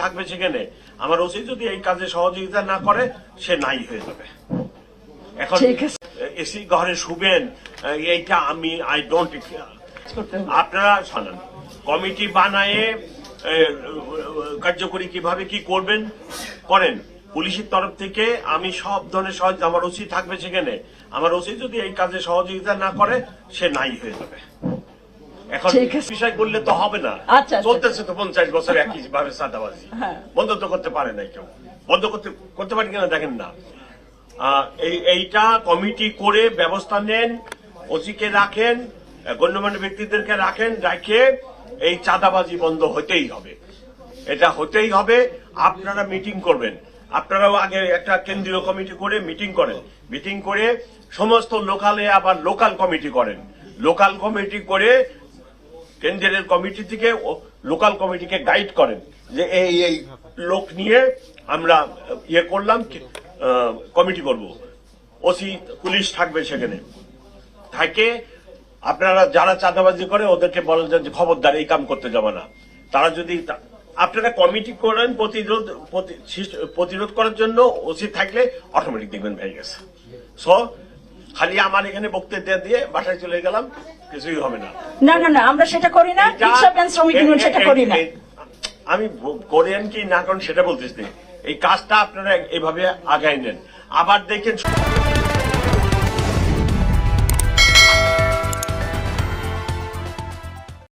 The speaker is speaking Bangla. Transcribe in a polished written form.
থাকবে সেখানে, আমার ওসি যদি এই কাজে সহযোগিতা না করে সে নাই হয়ে যাবে। এখন এসি ঘরে শুবেন এইটা আমি আই ডোন্ট, আপনারা শোনেন কমিটি বানায়ে কার্যকরী কিভাবে কি করবেন করেন। পুলিশের তরফ থেকে আমি সব ধরনের সহযোগিতা, আমার ওসি থাকবে সেখানে, আমার ওসি যদি এই কাজে সহযোগিতা না করে সে নাই হয়ে যাবে। এখন বিষয় করলে তো হবে না, চলতেছে তো 50 বছর একই ভাবে চাঁদাবাজি, বন্ধ তো করতে পারে নাই কেউ, বন্ধ করতে পারে কিনা দেখেন না। এইটা কমিটি করে ব্যবস্থা নেন, ওসিকে রাখেন, গণ্যমান্য ব্যক্তিদেরকে রাখেন, রাখে এই চাঁদাবাজি বন্ধ হতেই হবে, এটা হতেই হবে। আপনারা মিটিং করবেন, আপনারাও আগে একটা কেন্দ্রীয় কমিটি করে মিটিং করেন, মিটিং করে সমস্ত লোকালে আবার লোকাল কমিটি করেন, লোকাল কমিটি করে কেন্দ্রের কমিটি থেকে লোকাল কমিটিকে গাইড করেন যে এই লোক নিয়ে আমরা ইয়ে করলাম, কমিটি করব, ওসি পুলিশ থাকবে সেখানে থাকে। আপনারা যারা চাঁদাবাজি করে ওদেরকে বলেন যে খবরদার এই কাম করতে যাবে না। তারা যদি আপনারা কমিটি করেন প্রতিরোধ করার জন্য, ওসি থাকলে অটোমেটিক দেখবেন হয়ে গেছে। সো খালি আমার এখানে বক্তৃতা দিয়ে বাসায় চলে গেলাম, কিছুই হবে না। না না না, আমরা সেটা করি না, শ্রমিক ইউনিয়ন সেটা করি না। আমি করেন কি না করেন সেটা বলতেছি, এই কাজটা আপনারা এভাবে আগায় নেন। আবার দেখেন